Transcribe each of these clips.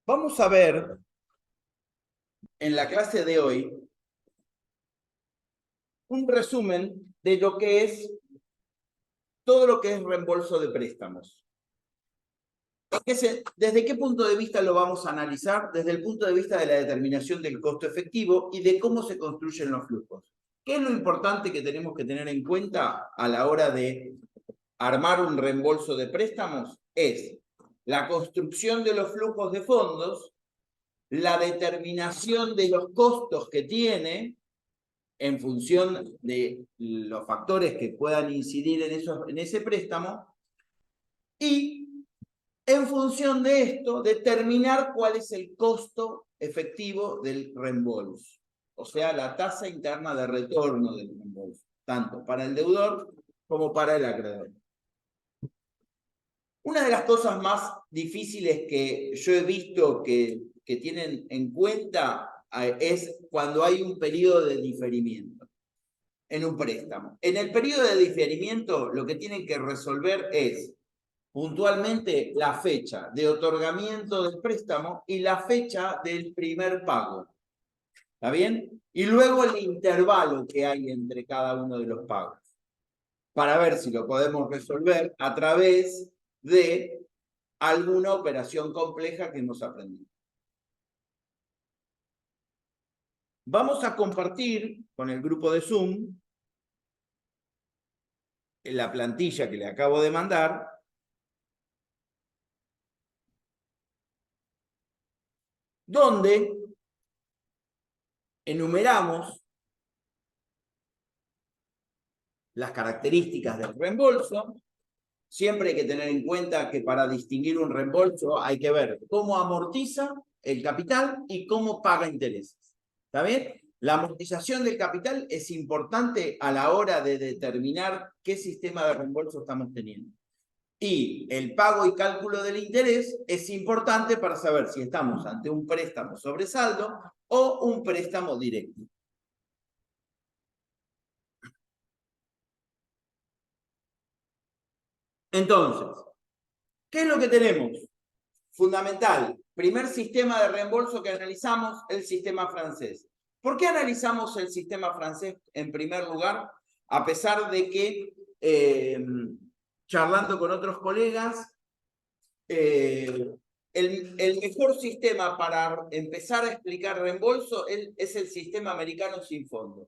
Vamos a ver en la clase de hoy un resumen de lo que es todo lo que es reembolso de préstamos. ¿Desde qué punto de vista lo vamos a analizar? Desde el punto de vista de la determinación del costo efectivo y de cómo se construyen los flujos. ¿Qué es lo importante que tenemos que tener en cuenta a la hora de armar un reembolso de préstamos? Es la construcción de los flujos de fondos, la determinación de los costos que tiene en función de los factores que puedan incidir en ese préstamo, y en función de esto, determinar cuál es el costo efectivo del reembolso, o sea, la tasa interna de retorno del reembolso, tanto para el deudor como para el acreedor. Una de las cosas más difíciles que yo he visto que tienen en cuenta es cuando hay un periodo de diferimiento en un préstamo. En el periodo de diferimiento lo que tienen que resolver es puntualmente la fecha de otorgamiento del préstamo y la fecha del primer pago. ¿Está bien? Y luego el intervalo que hay entre cada uno de los pagos, para ver si lo podemos resolver a través de alguna operación compleja que hemos aprendido. Vamos a compartir con el grupo de Zoom la plantilla que le acabo de mandar, donde enumeramos las características del reembolso. Siempre hay que tener en cuenta que para distinguir un reembolso hay que ver cómo amortiza el capital y cómo paga intereses. ¿Está bien? La amortización del capital es importante a la hora de determinar qué sistema de reembolso estamos teniendo. Y el pago y cálculo del interés es importante para saber si estamos ante un préstamo sobre saldo o un préstamo directo. Entonces, ¿qué es lo que tenemos? Fundamental, primer sistema de reembolso que analizamos, el sistema francés. ¿Por qué analizamos el sistema francés en primer lugar? A pesar de que, charlando con otros colegas, el mejor sistema para empezar a explicar reembolso es el sistema americano sin fondo.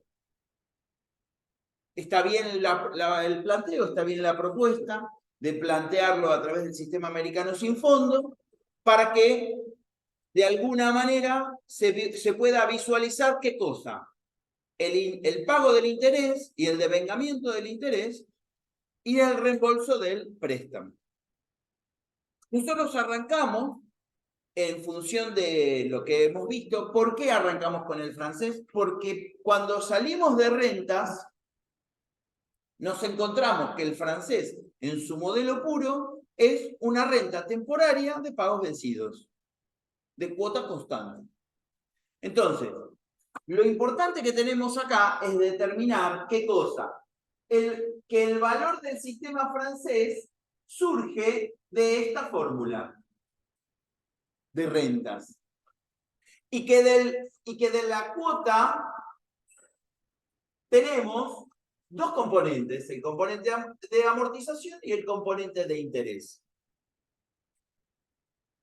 Está bien el planteo, está bien la propuesta de plantearlo a través del sistema americano sin fondo, para que de alguna manera se pueda visualizar qué cosa. El pago del interés y el devengamiento del interés y el reembolso del préstamo. Nosotros arrancamos en función de lo que hemos visto. ¿Por qué arrancamos con el francés? Porque cuando salimos de rentas, nos encontramos que el francés, en su modelo puro, es una renta temporaria de pagos vencidos, de cuota constante. Entonces, lo importante que tenemos acá es determinar qué cosa. Que el valor del sistema francés surge de esta fórmula de rentas. Y que de la cuota tenemos dos componentes, el componente de amortización y el componente de interés.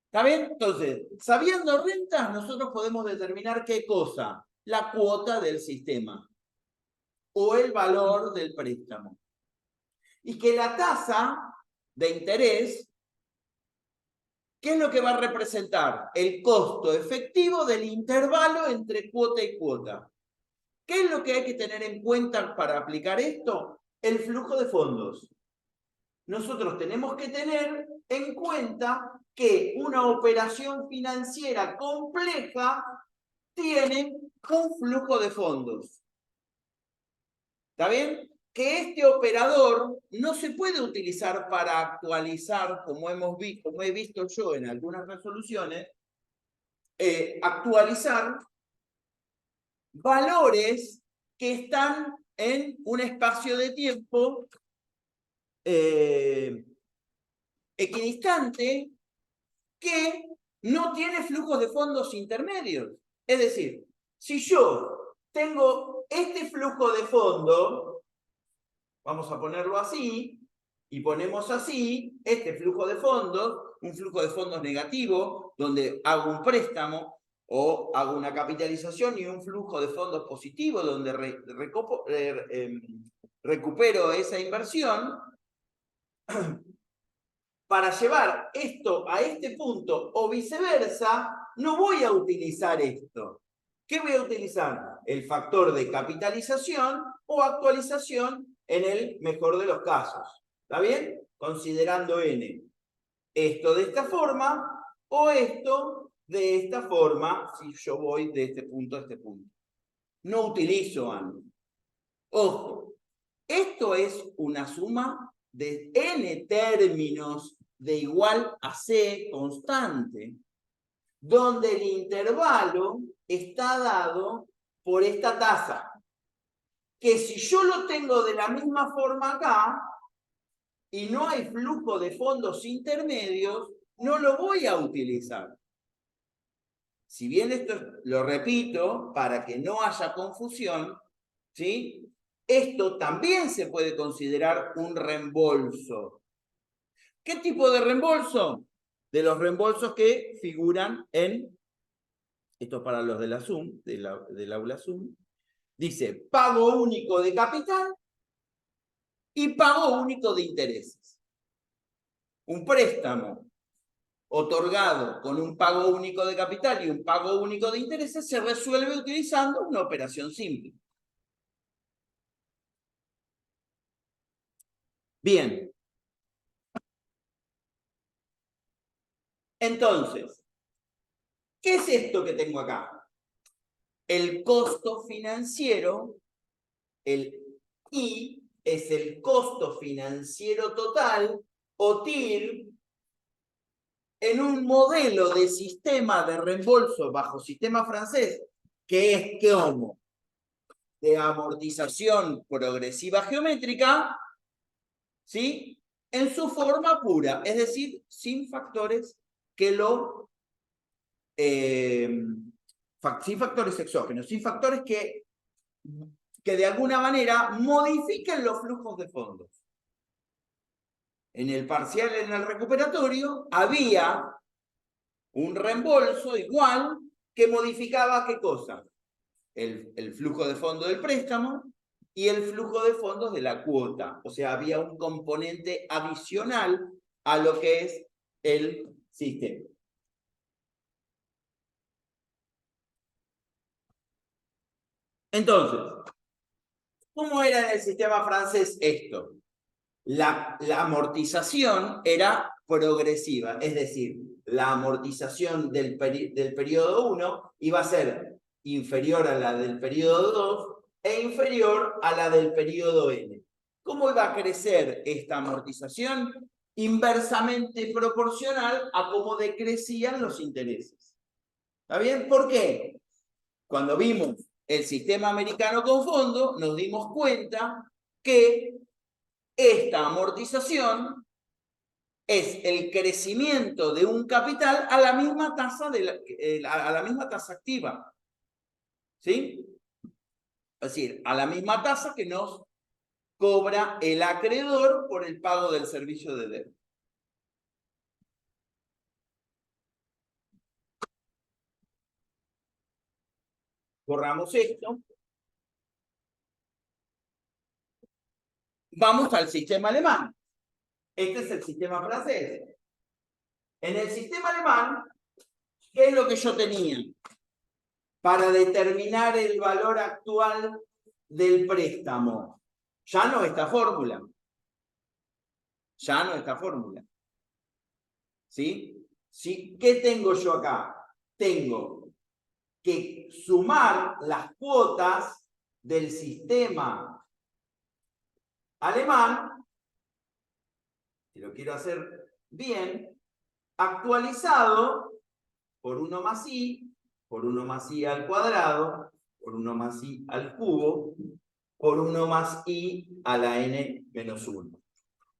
¿Está bien? Entonces, sabiendo rentas, nosotros podemos determinar qué cosa, la cuota del sistema o el valor del préstamo. Y que la tasa de interés, ¿qué es lo que va a representar? El costo efectivo del intervalo entre cuota y cuota. ¿Qué es lo que hay que tener en cuenta para aplicar esto? El flujo de fondos. Nosotros tenemos que tener en cuenta que una operación financiera compleja tiene un flujo de fondos. ¿Está bien? Que este operador no se puede utilizar para actualizar, como he visto yo en algunas resoluciones, actualizar valores que están en un espacio de tiempo equidistante, que no tiene flujos de fondos intermedios. Es decir, si yo tengo este flujo de fondo, vamos a ponerlo así, y ponemos así, este flujo de fondos, un flujo de fondos negativo, donde hago un préstamo o hago una capitalización, y un flujo de fondos positivo, donde recupero esa inversión. Para llevar esto a este punto o viceversa, no voy a utilizar esto. ¿Qué voy a utilizar? El factor de capitalización o actualización en el mejor de los casos. ¿Está bien? Considerando N. Esto de esta forma o esto de esta forma, si yo voy de este punto a este punto. No utilizo AND. Ojo, esto es una suma de N términos de igual a C constante, donde el intervalo está dado por esta tasa, que si yo lo tengo de la misma forma acá, y no hay flujo de fondos intermedios, no lo voy a utilizar. Si bien esto lo repito para que no haya confusión, ¿sí? Esto también se puede considerar un reembolso. ¿Qué tipo de reembolso? De los reembolsos que figuran en, esto para los de la Zoom, del aula Zoom, dice pago único de capital y pago único de intereses. Un préstamo otorgado con un pago único de capital y un pago único de intereses se resuelve utilizando una operación simple. Bien. Entonces, ¿qué es esto que tengo acá? El costo financiero, el I es el costo financiero total, o TIR, en un modelo de sistema de reembolso bajo sistema francés, que es ¿cómo? De amortización progresiva geométrica, ¿sí? En su forma pura, es decir, sin factores que lo... sin factores exógenos, sin factores que de alguna manera modifiquen los flujos de fondos. En el parcial, en el recuperatorio, había un reembolso igual que modificaba ¿qué cosa? El flujo de fondos del préstamo y el flujo de fondos de la cuota. O sea, había un componente adicional a lo que es el sistema. Entonces, ¿cómo era en el sistema francés esto? La amortización era progresiva, es decir, la amortización del periodo 1 iba a ser inferior a la del periodo 2 e inferior a la del periodo n. ¿Cómo iba a crecer esta amortización? Inversamente proporcional a cómo decrecían los intereses. ¿Está bien? ¿Por qué? Cuando vimos el sistema americano con fondo, nos dimos cuenta que esta amortización es el crecimiento de un capital a la misma tasa, a la misma tasa activa. ¿Sí? Es decir, a la misma tasa que nos cobra el acreedor por el pago del servicio de deuda. Borramos esto. Vamos al sistema alemán. Este es el sistema francés. En el sistema alemán, ¿qué es lo que yo tenía? Para determinar el valor actual del préstamo. Ya no esta fórmula. Ya no esta fórmula. ¿Sí? ¿Sí? ¿Qué tengo yo acá? Tengo que sumar las cuotas del sistema alemán, si lo quiero hacer bien, actualizado por 1 más i, por 1 más i al cuadrado, por 1 más i al cubo, por 1 más i a la n menos 1.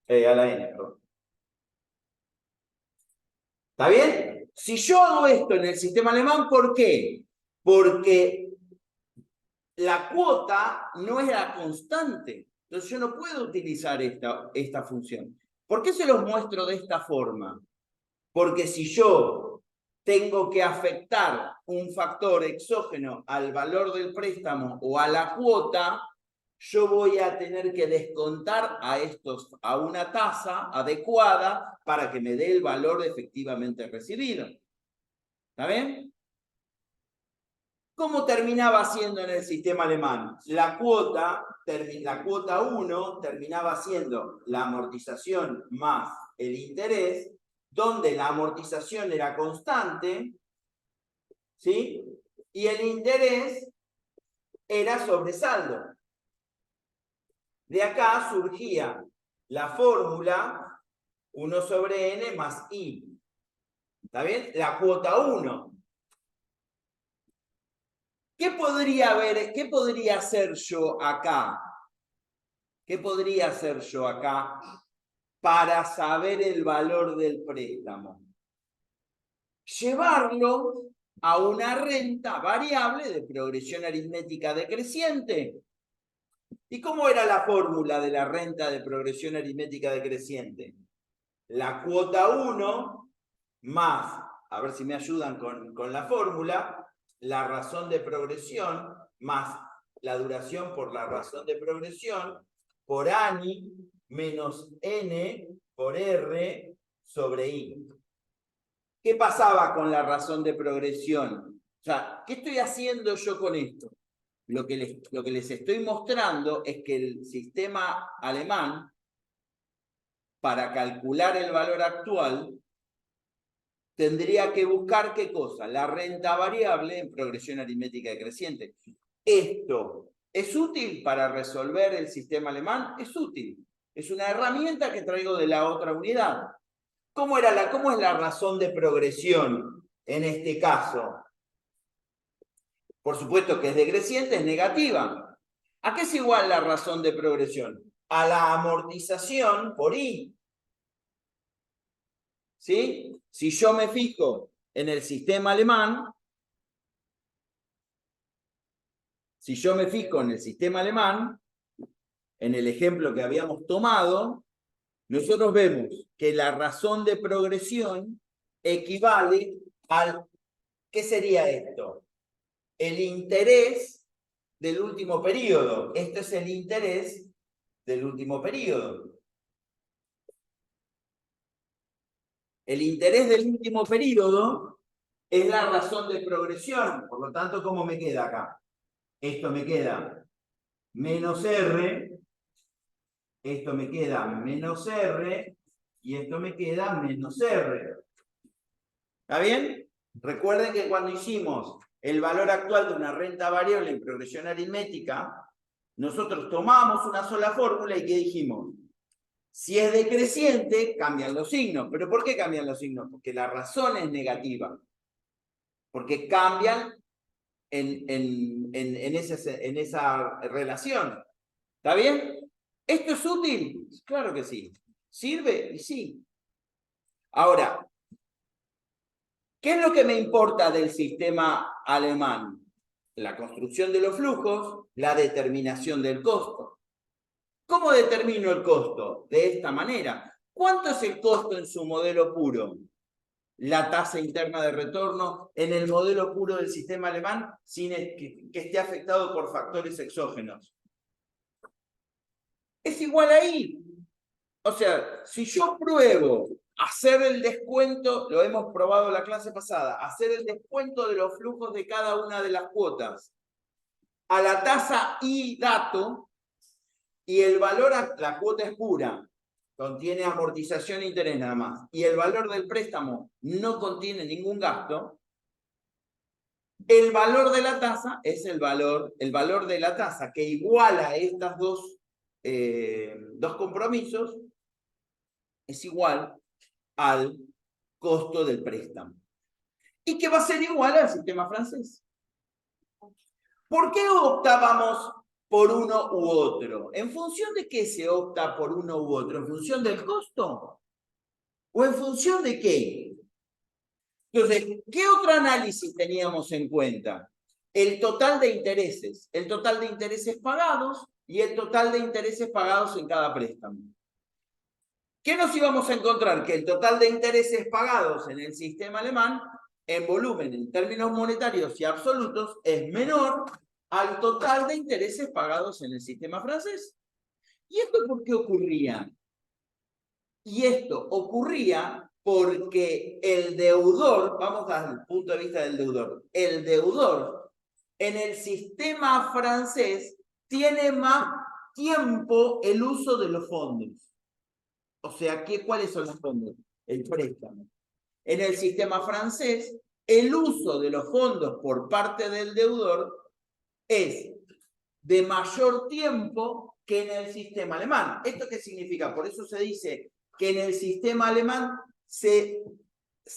A la n, perdón. ¿Está bien? Si yo hago esto en el sistema alemán, ¿por qué? Porque la cuota no era constante. Entonces yo no puedo utilizar esta función. ¿Por qué se los muestro de esta forma? Porque si yo tengo que afectar un factor exógeno al valor del préstamo o a la cuota, yo voy a tener que descontar a una tasa adecuada para que me dé el valor efectivamente recibido. ¿Está bien? ¿Cómo terminaba siendo en el sistema alemán? La cuota 1 terminaba siendo la amortización más el interés, donde la amortización era constante, ¿sí? Y el interés era sobresaldo. De acá surgía la fórmula 1 sobre n más i. ¿Está bien? La cuota 1. ¿Qué podría hacer yo acá? ¿Qué podría hacer yo acá para saber el valor del préstamo? Llevarlo a una renta variable de progresión aritmética decreciente. ¿Y cómo era la fórmula de la renta de progresión aritmética decreciente? La cuota 1 más, a ver si me ayudan con la fórmula, la razón de progresión más la duración por la razón de progresión por ANI menos N por R sobre I. ¿Qué pasaba con la razón de progresión? O sea, ¿qué estoy haciendo yo con esto? Lo que les estoy mostrando es que el sistema alemán, para calcular el valor actual, tendría que buscar ¿qué cosa? La renta variable en progresión aritmética decreciente. ¿Esto es útil para resolver el sistema alemán? Es útil. Es una herramienta que traigo de la otra unidad. ¿Cómo es la razón de progresión en este caso? Por supuesto que es decreciente, es negativa. ¿A qué es igual la razón de progresión? A la amortización por I. ¿Sí? Si yo me fijo en el sistema alemán, en el ejemplo que habíamos tomado, nosotros vemos que la razón de progresión equivale al... ¿Qué sería esto? El interés del último periodo. Este es el interés del último periodo. El interés del último periodo es la razón de progresión. Por lo tanto, ¿cómo me queda acá? Esto me queda menos R, esto me queda menos R, y esto me queda menos R. ¿Está bien? Recuerden que cuando hicimos el valor actual de una renta variable en progresión aritmética, nosotros tomamos una sola fórmula y ¿qué dijimos? Si es decreciente, cambian los signos. ¿Pero por qué cambian los signos? Porque la razón es negativa. Porque cambian en esa relación. ¿Está bien? ¿Esto es útil? Claro que sí. ¿Sirve? Y sí. Ahora, ¿qué es lo que me importa del sistema alemán? La construcción de los flujos, la determinación del costo. ¿Cómo determino el costo? De esta manera. ¿Cuánto es el costo en su modelo puro? La tasa interna de retorno en el modelo puro del sistema alemán sin que esté afectado por factores exógenos. Es igual ahí. O sea, si yo pruebo hacer el descuento, lo hemos probado la clase pasada, hacer el descuento de los flujos de cada una de las cuotas a la tasa I dato y el valor, la cuota es pura, contiene amortización e interés nada más, y el valor del préstamo no contiene ningún gasto, el valor de la tasa es el valor de la tasa que iguala estas dos compromisos, es igual al costo del préstamo. Y que va a ser igual al sistema francés. ¿Por qué optábamos por uno u otro? ¿En función de qué se opta por uno u otro? ¿En función del costo? ¿O en función de qué? Entonces, ¿qué otro análisis teníamos en cuenta? El total de intereses. El total de intereses pagados y el total de intereses pagados en cada préstamo. ¿Qué nos íbamos a encontrar? Que el total de intereses pagados en el sistema alemán, en volumen, en términos monetarios y absolutos, es menor al total de intereses pagados en el sistema francés. ¿Y esto por qué ocurría? Y esto ocurría porque el deudor, vamos al punto de vista del deudor, el deudor en el sistema francés tiene más tiempo el uso de los fondos. O sea, ¿cuáles son los fondos? El préstamo. En el sistema francés, el uso de los fondos por parte del deudor es de mayor tiempo que en el sistema alemán. ¿Esto qué significa? Por eso se dice que en el sistema alemán se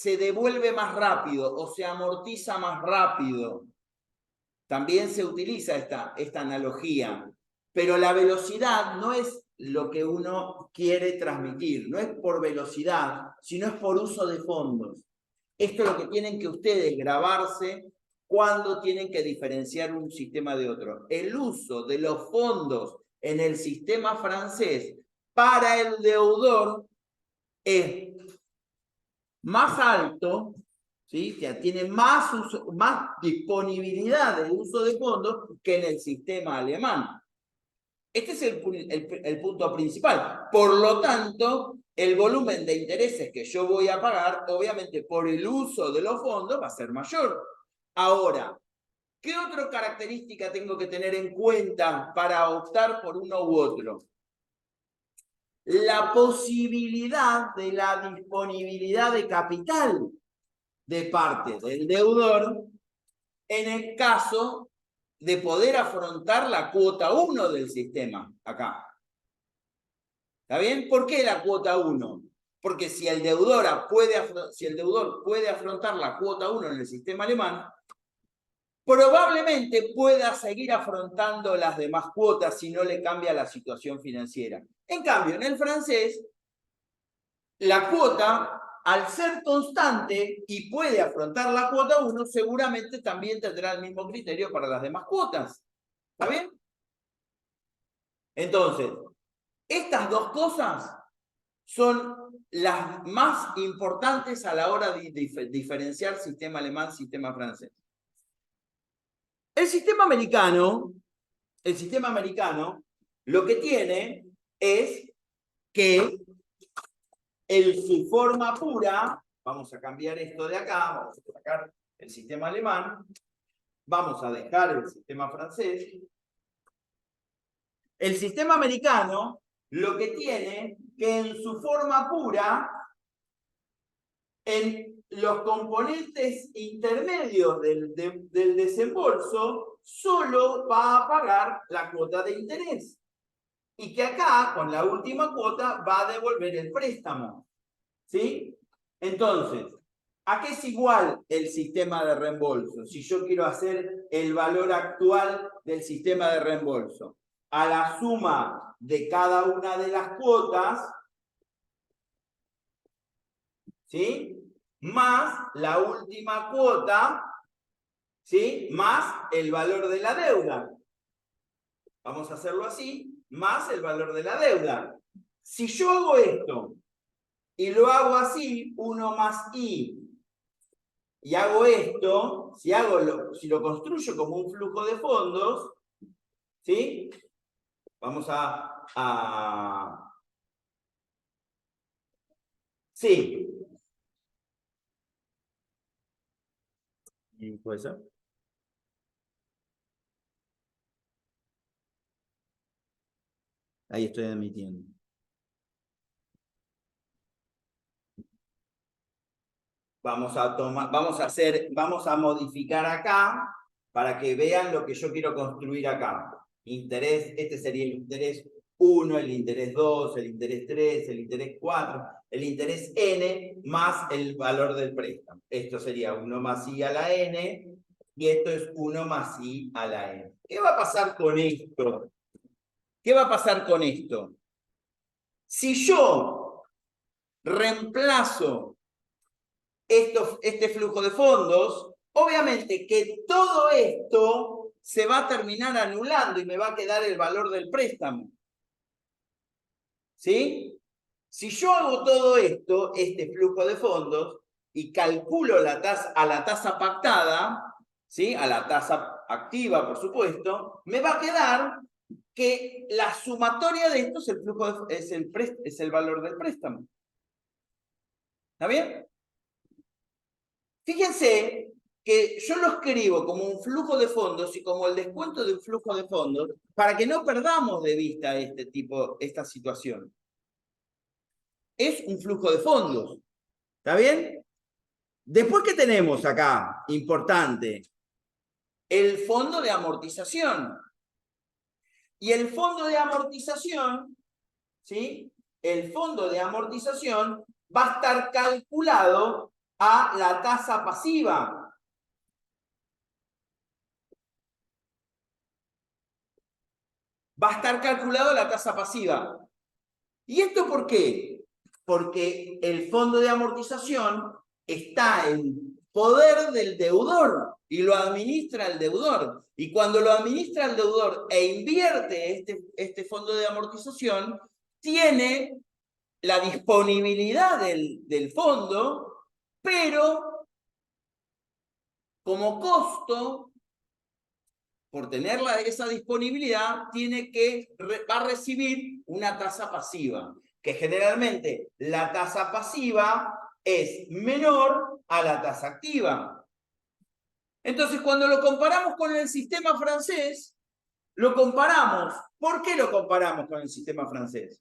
devuelve más rápido o se amortiza más rápido. También se utiliza esta analogía, pero la velocidad no es lo que uno quiere transmitir, no es por velocidad, sino es por uso de fondos. Esto es lo que tienen que ustedes grabarse cuando tienen que diferenciar un sistema de otro. El uso de los fondos en el sistema francés para el deudor es más alto, ¿sí? O sea, tiene más disponibilidad de uso de fondos que en el sistema alemán. Este es el punto principal. Por lo tanto, el volumen de intereses que yo voy a pagar, obviamente por el uso de los fondos, va a ser mayor. Ahora, ¿qué otra característica tengo que tener en cuenta para optar por uno u otro? La posibilidad de la disponibilidad de capital de parte del deudor en el caso de poder afrontar la cuota 1 del sistema acá. ¿Está bien? ¿Por qué la cuota 1? Porque si el deudor puede afrontar la cuota 1 en el sistema alemán, probablemente pueda seguir afrontando las demás cuotas si no le cambia la situación financiera. En cambio, en el francés, la cuota, al ser constante y puede afrontar la cuota 1, seguramente también tendrá el mismo criterio para las demás cuotas. ¿Está bien? Entonces, estas dos cosas son las más importantes a la hora de diferenciar sistema alemán, sistema francés. El sistema americano, lo que tiene es que en su forma pura, vamos a cambiar esto de acá, vamos a sacar el sistema alemán, vamos a dejar el sistema francés. El sistema americano lo que tiene que en su forma pura, en los componentes intermedios del desembolso, solo va a pagar la cuota de interés. Y que acá, con la última cuota, va a devolver el préstamo. ¿Sí? Entonces, ¿a qué es igual el sistema de reembolso? Si yo quiero hacer el valor actual del sistema de reembolso. A la suma de cada una de las cuotas, ¿sí? Más la última cuota, ¿sí? Más el valor de la deuda. Vamos a hacerlo así, más el valor de la deuda. Si yo hago esto y lo hago así, 1 más I, y hago esto, si lo construyo como un flujo de fondos, ¿sí? Vamos sí. ¿Puede ser? Ahí estoy admitiendo. Vamos a modificar acá para que vean lo que yo quiero construir acá. Interés, este sería el interés 1, el interés 2, el interés 3, el interés 4, el interés n más el valor del préstamo. Esto sería 1 más i a la n y esto es 1 más i a la n. ¿Qué va a pasar con esto? ¿Qué va a pasar con esto? Si yo reemplazo este flujo de fondos, obviamente que todo esto se va a terminar anulando y me va a quedar el valor del préstamo. ¿Sí? Si yo hago todo esto, este flujo de fondos, y calculo a la tasa pactada, ¿sí? A la tasa activa, por supuesto, me va a quedar que la sumatoria de esto es el valor del préstamo. ¿Está bien? Fíjense que yo lo escribo como un flujo de fondos y como el descuento de un flujo de fondos para que no perdamos de vista esta situación. Es un flujo de fondos. ¿Está bien? Después, ¿qué tenemos acá? Importante. El fondo de amortización. Y el fondo de amortización, ¿sí? El fondo de amortización va a estar calculado a la tasa pasiva. Va a estar calculado a la tasa pasiva. ¿Y esto por qué? Porque el fondo de amortización está en poder del deudor y lo administra el deudor. Y cuando lo administra el deudor e invierte este fondo de amortización, tiene la disponibilidad del fondo, pero como costo, por tener esa disponibilidad, va a recibir una tasa pasiva, que generalmente la tasa pasiva es menor a la tasa activa. Entonces, cuando lo comparamos con el sistema francés, lo comparamos. ¿Por qué lo comparamos con el sistema francés?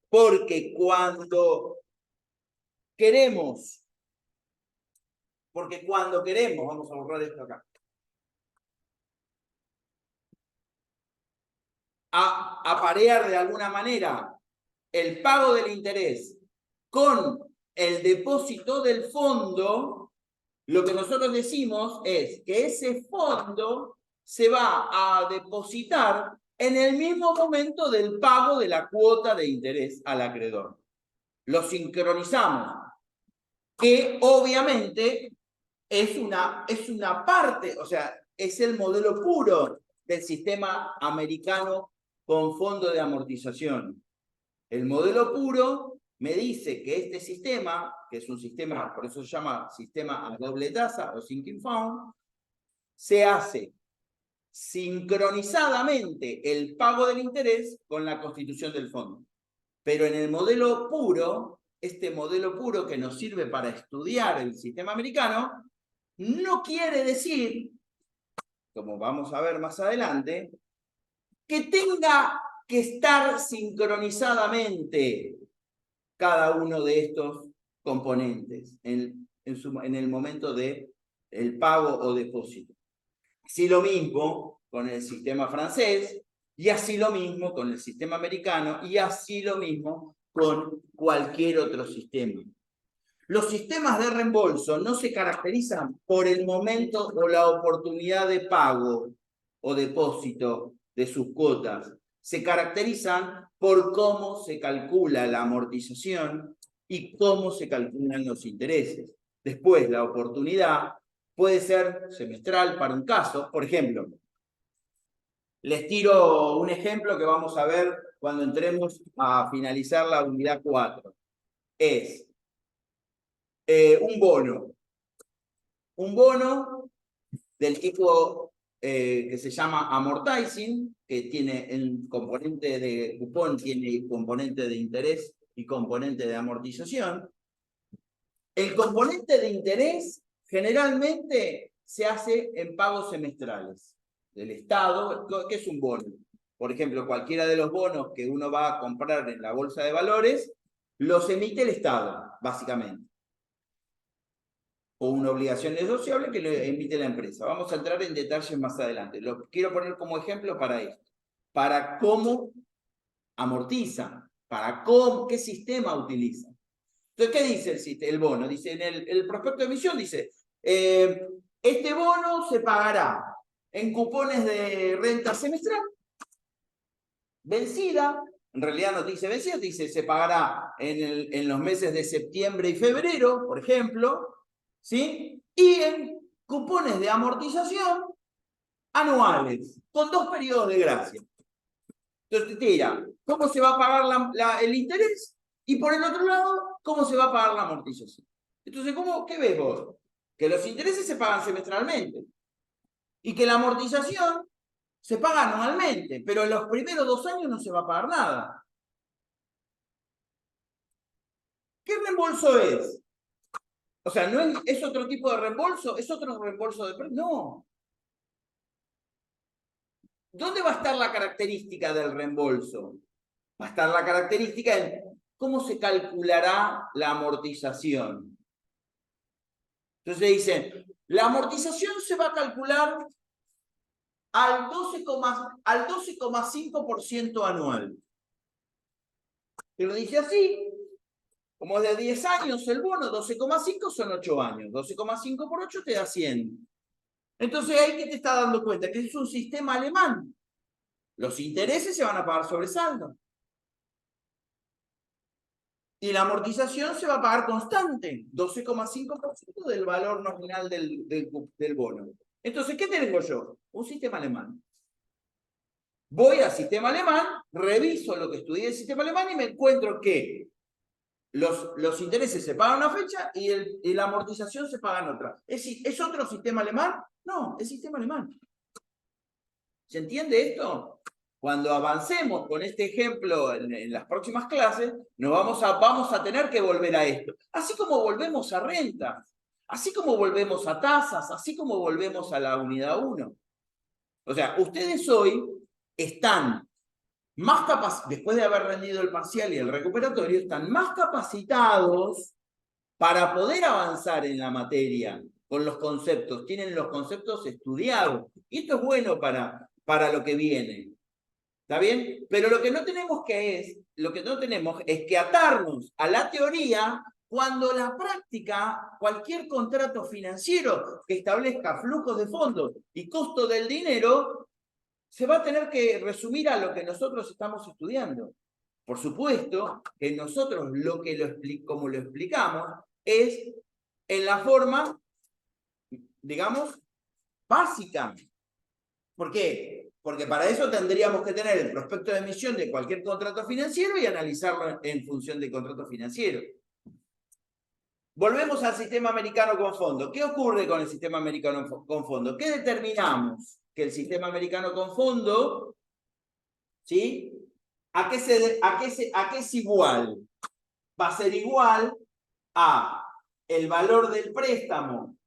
Porque cuando queremos, vamos a borrar esto acá, a aparear de alguna manera el pago del interés con el depósito del fondo, lo que nosotros decimos es que ese fondo se va a depositar en el mismo momento del pago de la cuota de interés al acreedor. Lo sincronizamos, que obviamente es una parte, o sea, es el modelo puro del sistema americano con fondo de amortización. El modelo puro me dice que este sistema, que es un sistema, por eso se llama sistema a doble tasa o sinking fund, se hace sincronizadamente el pago del interés con la constitución del fondo. Pero en el modelo puro, este modelo puro que nos sirve para estudiar el sistema americano, no quiere decir, como vamos a ver más adelante, que tenga que estar sincronizadamente cada uno de estos componentes en el momento del pago o depósito. Así lo mismo con el sistema francés, y así lo mismo con el sistema americano, y así lo mismo con cualquier otro sistema. Los sistemas de reembolso no se caracterizan por el momento o la oportunidad de pago o depósito de sus cuotas. Se caracterizan por cómo se calcula la amortización y cómo se calculan los intereses. Después, la oportunidad puede ser semestral para un caso. Por ejemplo, les tiro un ejemplo que vamos a ver cuando entremos a finalizar la unidad 4. Es un bono. Un bono del tipo que se llama amortizing, que tiene el componente de cupón, tiene componente de interés y componente de amortización. El componente de interés generalmente se hace en pagos semestrales del Estado, que es un bono. Por ejemplo, cualquiera de los bonos que uno va a comprar en la bolsa de valores, los emite el Estado, básicamente. O una obligación negociable que lo emite la empresa. Vamos a entrar en detalles más adelante. Lo quiero poner como ejemplo para esto. Para cómo amortiza, para qué sistema utiliza. Entonces, ¿qué dice el bono? Dice, en el prospecto de emisión dice, este bono se pagará en cupones de renta semestral, vencida, en realidad no dice vencida, dice se pagará en los meses de septiembre y febrero, por ejemplo, ¿sí? Y en cupones de amortización anuales, con 2 periodos de gracia. Entonces te dirá, ¿cómo se va a pagar el interés? Y por el otro lado, ¿cómo se va a pagar la amortización? Entonces, ¿qué ves vos? Que los intereses se pagan semestralmente y que la amortización se paga anualmente, pero en los primeros 2 años no se va a pagar nada. ¿Qué reembolso es? O sea, ¿no es otro tipo de reembolso? ¿Es otro reembolso de precio? No. ¿Dónde va a estar la característica del reembolso? Va a estar la característica en cómo se calculará la amortización. Entonces dicen, la amortización se va a calcular al 12,5% anual. Y lo dice así, como de 10 años el bono, 12,5 son 8 años. 12,5 por 8 te da 100. Entonces ahí que te está dando cuenta que es un sistema alemán. Los intereses se van a pagar sobre saldo. Y la amortización se va a pagar constante, 12,5% del valor nominal del bono. Entonces, ¿qué tengo yo? Un sistema alemán. Voy al sistema alemán, reviso lo que estudié del sistema alemán y me encuentro que los intereses se pagan a una fecha y la amortización se paga en otra. ¿Es otro sistema alemán? No, es sistema alemán. ¿Se entiende esto? Cuando avancemos con este ejemplo en las próximas clases, vamos a tener que volver a esto. Así como volvemos a rentas, así como volvemos a tasas, así como volvemos a la unidad 1. O sea, ustedes hoy están más capacitados, después de haber rendido el parcial y el recuperatorio, están más capacitados para poder avanzar en la materia con los conceptos. Tienen los conceptos estudiados. Y esto es bueno para lo que viene. ¿Está bien? Pero lo que no tenemos es que atarnos a la teoría cuando la práctica, cualquier contrato financiero que establezca flujos de fondos y costo del dinero, se va a tener que resumir a lo que nosotros estamos estudiando. Por supuesto que nosotros como lo explicamos es en la forma, digamos, básica. ¿Por qué? Porque para eso tendríamos que tener el prospecto de emisión de cualquier contrato financiero y analizarlo en función del contrato financiero. Volvemos al sistema americano con fondo. ¿Qué ocurre con el sistema americano con fondo? ¿Qué determinamos? Que el sistema americano con fondo, ¿sí? ¿A qué es igual? Va a ser igual a el valor del préstamo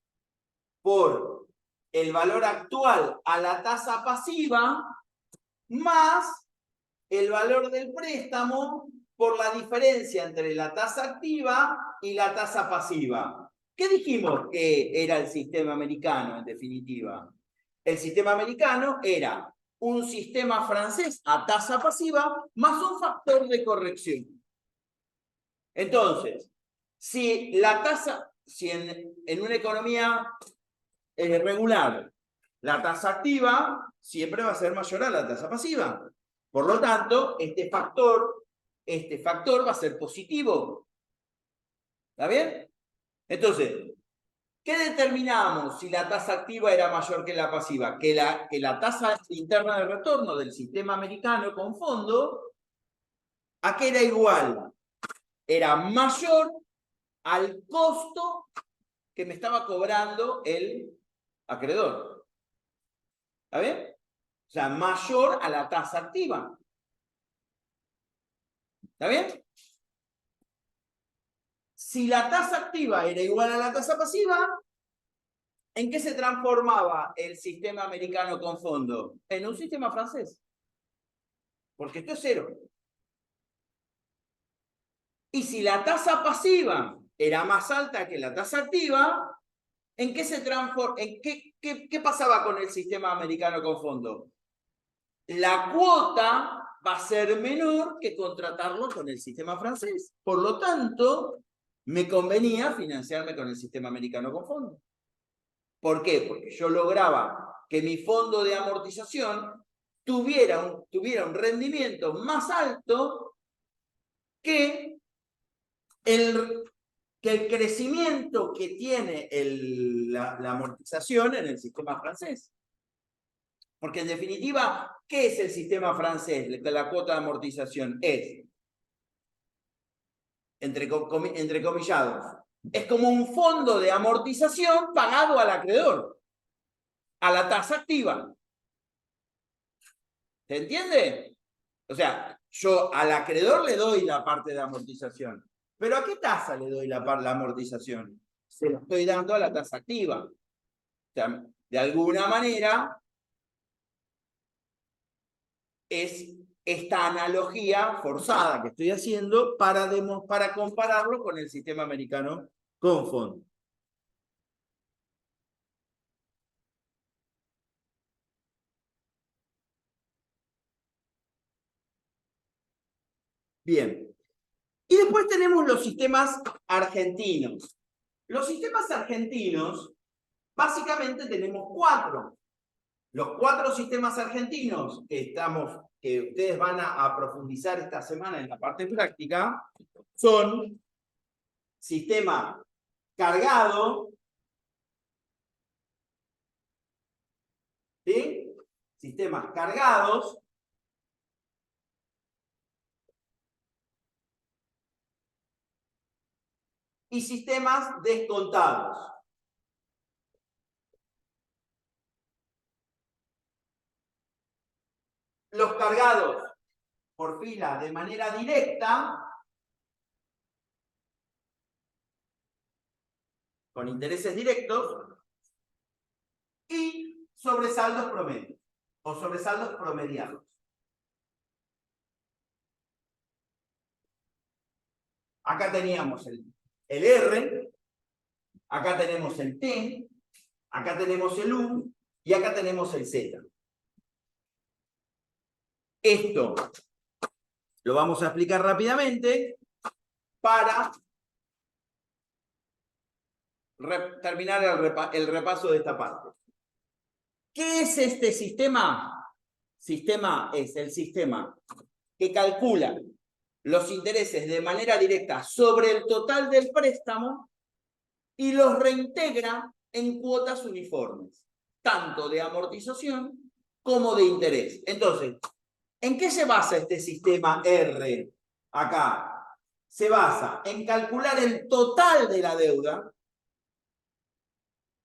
por el valor actual a la tasa pasiva más el valor del préstamo por la diferencia entre la tasa activa y la tasa pasiva. ¿Qué dijimos que era el sistema americano, en definitiva? El sistema americano era un sistema francés a tasa pasiva más un factor de corrección. Entonces, si en una economía regular la tasa activa siempre va a ser mayor a la tasa pasiva. Por lo tanto, este factor va a ser positivo. ¿Está bien? Entonces, ¿qué determinamos si la tasa activa era mayor que la pasiva? Que la tasa interna de retorno del sistema americano con fondo, ¿a qué era igual? Era mayor al costo que me estaba cobrando el acreedor. ¿Está bien? O sea, mayor a la tasa activa. ¿Está bien? Si la tasa activa era igual a la tasa pasiva, ¿en qué se transformaba el sistema americano con fondo? En un sistema francés. Porque esto es cero. Y si la tasa pasiva era más alta que la tasa activa, ¿en qué se transforma? ¿Qué pasaba con el sistema americano con fondo? La cuota va a ser menor que contratarlo con el sistema francés. Por lo tanto, me convenía financiarme con el sistema americano con fondo. ¿Por qué? Porque yo lograba que mi fondo de amortización tuviera un rendimiento más alto que que el crecimiento que tiene la amortización en el sistema francés. Porque en definitiva, ¿qué es el sistema francés? La cuota de amortización es, entrecomillados, es como un fondo de amortización pagado al acreedor, a la tasa activa. ¿Se entiende? O sea, yo al acreedor le doy la parte de amortización. ¿Pero a qué tasa le doy la amortización? Se lo estoy dando a la tasa activa. O sea, de alguna manera es esta analogía forzada que estoy haciendo para compararlo con el sistema americano con fondo. Bien. Y después tenemos los sistemas argentinos. Los sistemas argentinos, básicamente tenemos 4. Los 4 sistemas argentinos que ustedes van a profundizar esta semana en la parte práctica son sistema cargado, ¿sí? Sistemas cargados, y sistemas descontados. Los cargados por fila de manera directa, con intereses directos, y sobresaldos promedios o sobresaldos promediados. Acá teníamos el R, acá tenemos el T, acá tenemos el U y acá tenemos el Z. Esto lo vamos a explicar rápidamente para terminar el repaso de esta parte. ¿Qué es este sistema? Sistema es el sistema que calcula los intereses de manera directa sobre el total del préstamo y los reintegra en cuotas uniformes, tanto de amortización como de interés. Entonces, ¿en qué se basa este sistema R acá? Se basa en calcular el total de la deuda.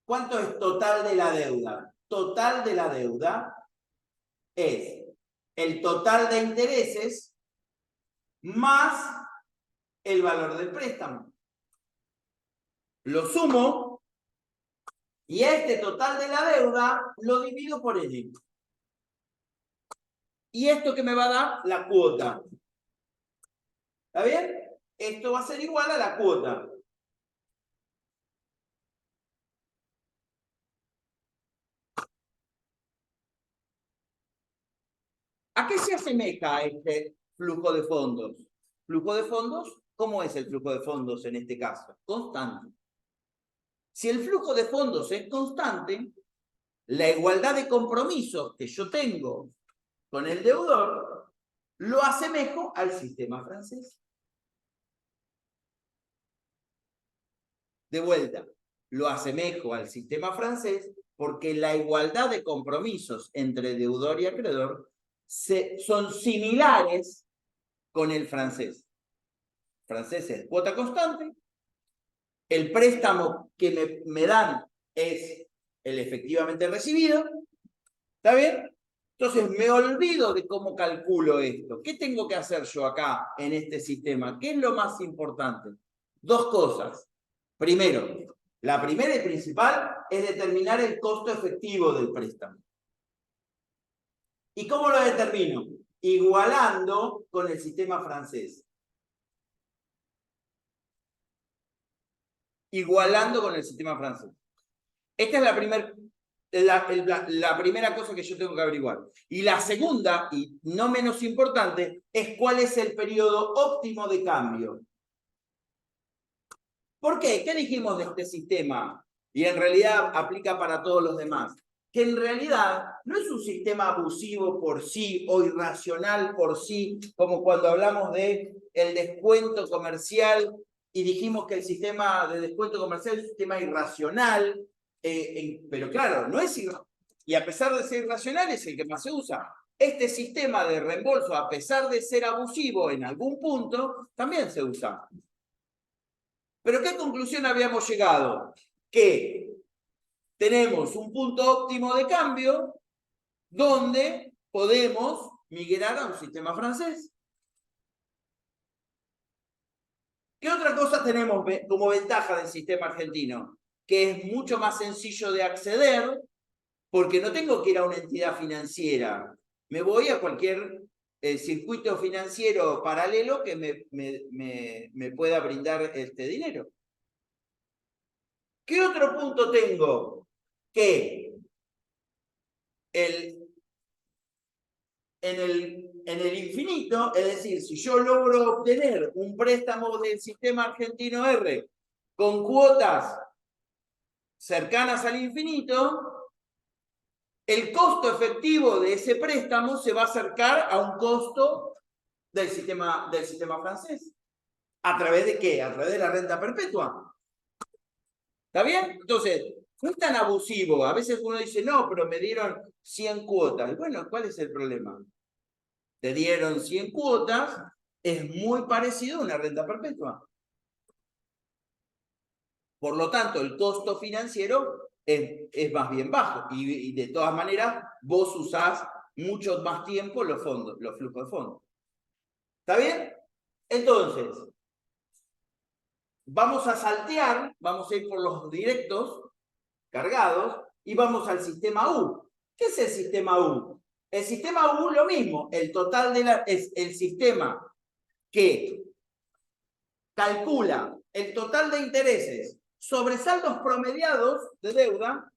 ¿Cuánto es total de la deuda? Total de la deuda es el total de intereses más el valor del préstamo. Lo sumo y este total de la deuda lo divido por N. ¿Y esto que me va a dar? La cuota. ¿Está bien? Esto va a ser igual a la cuota. ¿A qué se asemeja este flujo de fondos? ¿Flujo de fondos? ¿Cómo es el flujo de fondos en este caso? Constante. Si el flujo de fondos es constante, la igualdad de compromisos que yo tengo con el deudor lo asemejo al sistema francés. De vuelta, lo asemejo al sistema francés porque la igualdad de compromisos entre deudor y acreedor son similares con el francés. El francés es cuota constante, el préstamo que me dan es el efectivamente recibido, ¿está bien? Entonces me olvido de cómo calculo esto. ¿Qué tengo que hacer yo acá en este sistema? ¿Qué es lo más importante? 2 cosas. Primero, la primera y principal es determinar el costo efectivo del préstamo. ¿Y cómo lo determino? Igualando con el sistema francés. Igualando con el sistema francés. Esta es la primera cosa que yo tengo que averiguar. Y la segunda, y no menos importante, es cuál es el periodo óptimo de cambio. ¿Por qué? ¿Qué dijimos de este sistema? Y en realidad aplica para todos los demás. Que en realidad no es un sistema abusivo por sí o irracional por sí, como cuando hablamos de el descuento comercial y dijimos que el sistema de descuento comercial es un sistema irracional, pero claro, no es irracional, y a pesar de ser irracional es el que más se usa. Este sistema de reembolso, a pesar de ser abusivo en algún punto, también se usa. ¿Pero qué conclusión habíamos llegado? Que tenemos un punto óptimo de cambio donde podemos migrar a un sistema francés. ¿Qué otra cosa tenemos como ventaja del sistema argentino? Que es mucho más sencillo de acceder porque no tengo que ir a una entidad financiera. Me voy a cualquier circuito financiero paralelo que me pueda brindar este dinero. ¿Qué otro punto tengo? Que en el infinito, es decir, si yo logro obtener un préstamo del sistema argentino R con cuotas cercanas al infinito, el costo efectivo de ese préstamo se va a acercar a un costo del sistema francés. ¿A través de qué? A través de la renta perpetua. ¿Está bien? Entonces, no es tan abusivo. A veces uno dice, no, pero me dieron 100 cuotas. Bueno, ¿cuál es el problema? Te dieron 100 cuotas, es muy parecido a una renta perpetua. Por lo tanto, el costo financiero es más bien bajo. Y de todas maneras, vos usás mucho más tiempo los flujos de fondos. ¿Está bien? Entonces, vamos a saltear, vamos a ir por los directos cargados y vamos al sistema U. ¿Qué es el sistema U? El sistema U lo mismo, el total es el sistema que calcula el total de intereses sobre saldos promediados de deuda,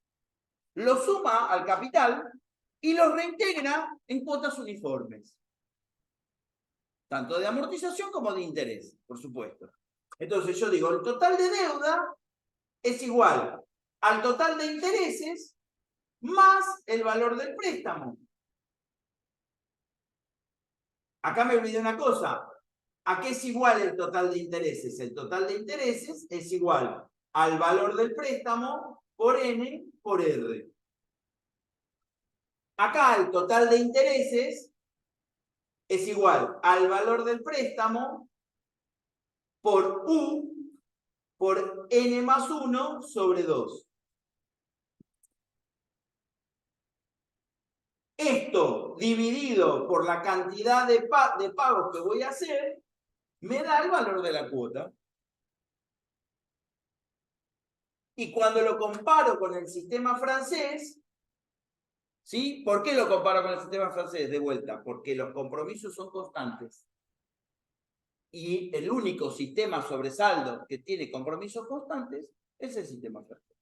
lo suma al capital y los reintegra en cuotas uniformes, tanto de amortización como de interés, por supuesto. Entonces yo digo, el total de deuda es igual al total de intereses más el valor del préstamo. Acá me olvidé una cosa. ¿A qué es igual el total de intereses? El total de intereses es igual al valor del préstamo por N por R. Acá el total de intereses es igual al valor del préstamo por U por N más 1 sobre 2. Esto dividido por la cantidad de pagos que voy a hacer me da el valor de la cuota. Y cuando lo comparo con el sistema francés, ¿sí? ¿Por qué lo comparo con el sistema francés? De vuelta, porque los compromisos son constantes. Y el único sistema sobre saldo que tiene compromisos constantes es el sistema francés.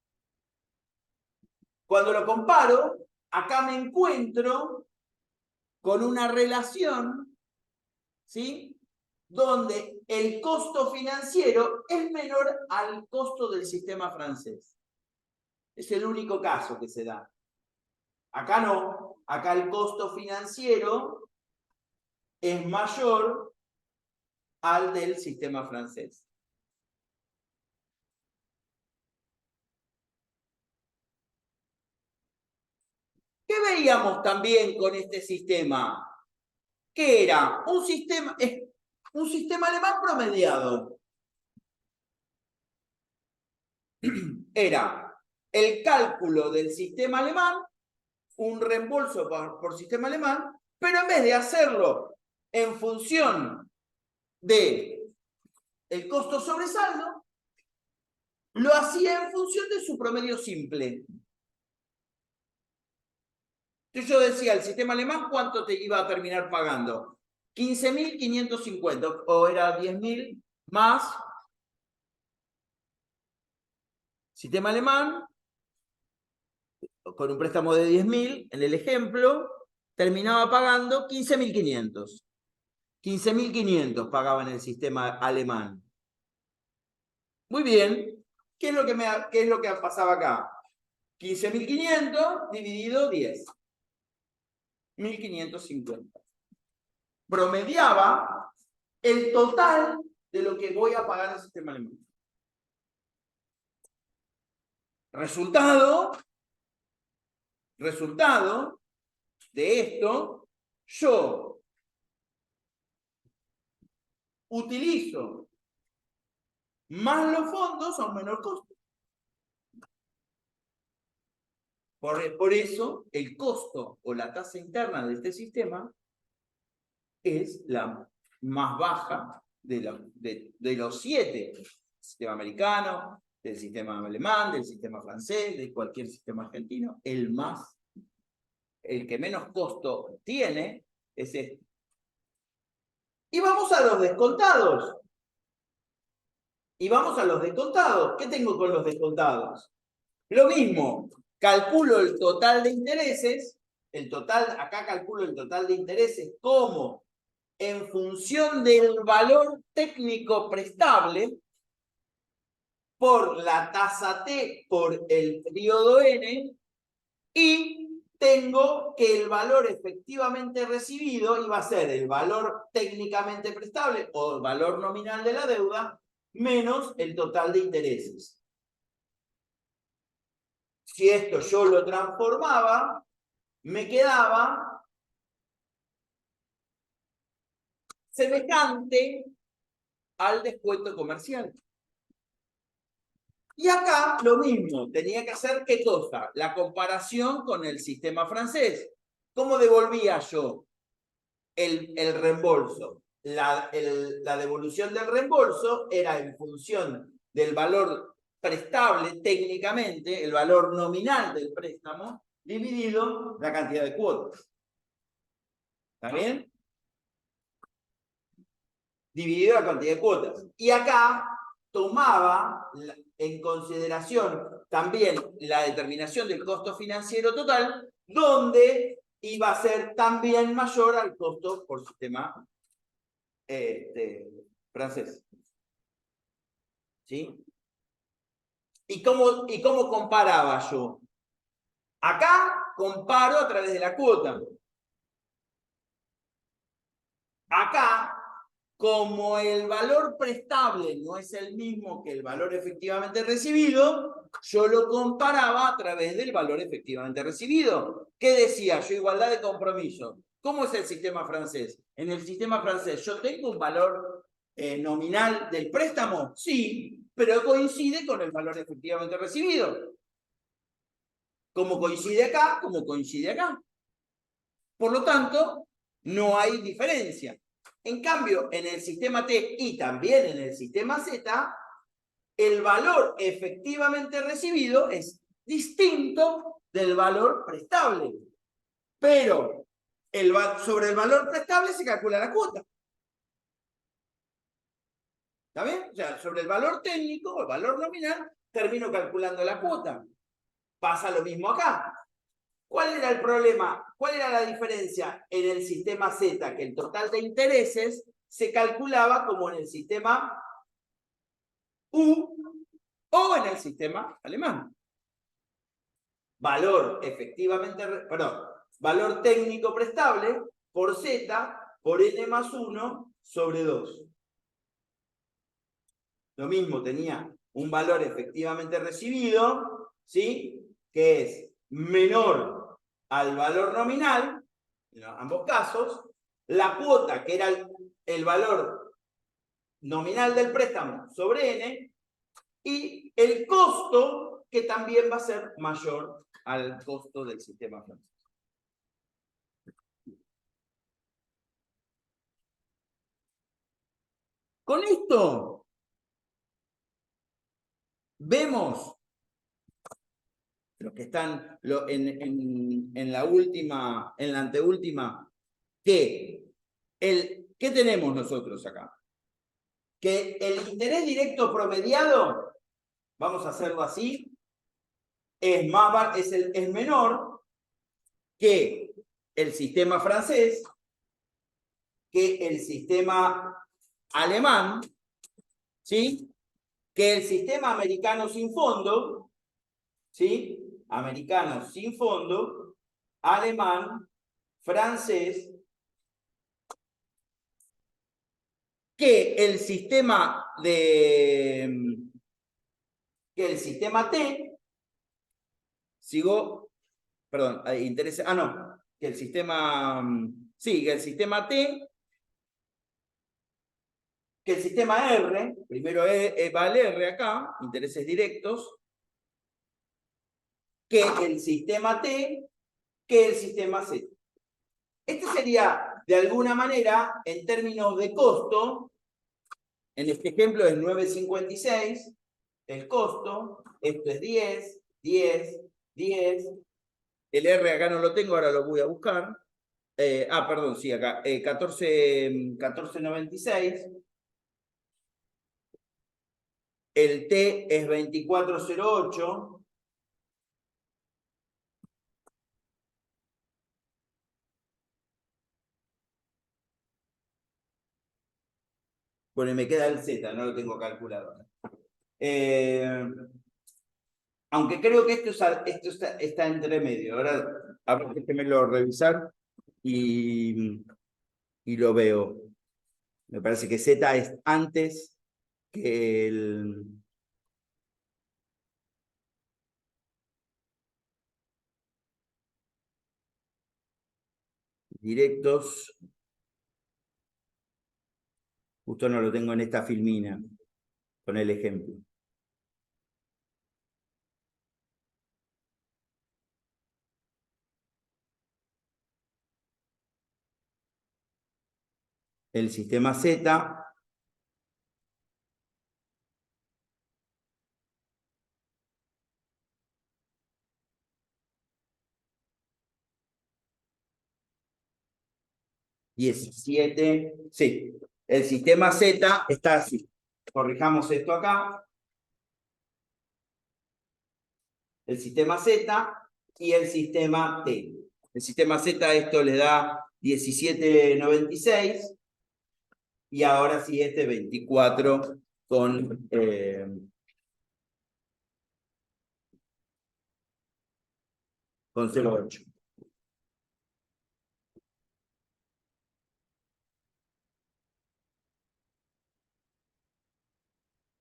Cuando lo comparo, acá me encuentro con una relación, ¿sí? Donde el costo financiero es menor al costo del sistema francés. Es el único caso que se da. Acá no, acá el costo financiero es mayor al del sistema francés. ¿Qué veíamos también con este sistema? Que era un sistema alemán promediado. Era el cálculo del sistema alemán, un reembolso por sistema alemán, pero en vez de hacerlo en función de el costo sobre saldo, lo hacía en función de su promedio simple. Entonces yo decía, el sistema alemán, ¿cuánto te iba a terminar pagando? 15.550, o era 10.000 más. Sistema alemán, con un préstamo de 10.000, en el ejemplo, terminaba pagando 15.500. 15.500 pagaba en el sistema alemán. Muy bien. ¿Qué es lo que pasaba acá? 15.500 dividido 10. 1.550. Promediaba el total de lo que voy a pagar al sistema alemán. Resultado de esto, yo utilizo más los fondos a un menor costo. Por eso, el costo o la tasa interna de este sistema es la más baja de los 7. Del sistema americano, del sistema alemán, del sistema francés, de cualquier sistema argentino. El que menos costo tiene es este. Y vamos a los descontados. ¿Qué tengo con los descontados? Lo mismo, calculo el total de intereses, acá calculo el total de intereses como en función del valor técnico prestable por la tasa T por el periodo N, y tengo que el valor efectivamente recibido iba a ser el valor técnicamente prestable o el valor nominal de la deuda menos el total de intereses. Si esto yo lo transformaba, me quedaba semejante al descuento comercial. Y acá lo mismo, tenía que hacer ¿qué cosa? La comparación con el sistema francés. ¿Cómo devolvía yo el reembolso? La devolución del reembolso era en función del valor prestable técnicamente, el valor nominal del préstamo, dividido la cantidad de cuotas. ¿Está bien? Dividido la cantidad de cuotas. Y acá tomaba en consideración también la determinación del costo financiero total, donde iba a ser también mayor al costo por sistema francés. ¿Sí? ¿Y cómo comparaba yo? Acá comparo a través de la cuota. Acá, como el valor prestable no es el mismo que el valor efectivamente recibido, yo lo comparaba a través del valor efectivamente recibido. ¿Qué decía yo? Igualdad de compromiso. ¿Cómo es el sistema francés? En el sistema francés, ¿yo tengo un valor nominal del préstamo? Sí, pero coincide con el valor efectivamente recibido. Como coincide acá, como coincide acá. Por lo tanto, no hay diferencia. En cambio, en el sistema T y también en el sistema Z, el valor efectivamente recibido es distinto del valor prestable. Pero sobre el valor prestable se calcula la cuota. ¿Está bien? O sea, sobre el valor técnico, el valor nominal, termino calculando la cuota. Pasa lo mismo acá. ¿Cuál era el problema? ¿Cuál era la diferencia en el sistema Z? Que el total de intereses se calculaba como en el sistema U o en el sistema alemán. Valor valor técnico prestable por Z por N más 1 sobre 2. Lo mismo, tenía un valor efectivamente recibido, ¿sí? Que es menor al valor nominal, en ambos casos, la cuota, que era el valor nominal del préstamo sobre N, y el costo, que también va a ser mayor al costo del sistema francés. Con esto, vemos los que están en la anteúltima, ¿qué tenemos nosotros acá? Que el interés directo promediado, vamos a hacerlo así, es menor que el sistema francés, que el sistema alemán, ¿sí? Que el sistema americano sin fondo, ¿sí? Americano sin fondo, alemán, francés que el sistema T, perdón, interesa, no, que el sistema, sí, que el sistema T, que el sistema R, primero va el R acá, intereses directos, que el sistema T, que el sistema Z. Este sería, de alguna manera, en términos de costo, en este ejemplo es 9,56, el costo, esto es 10, 10, 10, el R acá no lo tengo, ahora lo voy a buscar. Perdón, sí, acá, 14,96. El T es 24,08. Bueno, y me queda el Z, no lo tengo calculado. Aunque creo que esto está entre medio. Ahora, déjenmelo revisar y lo veo. Me parece que Z es antes que el... Directos. Justo no lo tengo en esta filmina, con el ejemplo. El sistema Z (17), sí, el sistema Z está así. Corrijamos esto acá. El sistema Z y el sistema T. El sistema Z esto le da 17,96 y ahora sí este 24 con 0,8.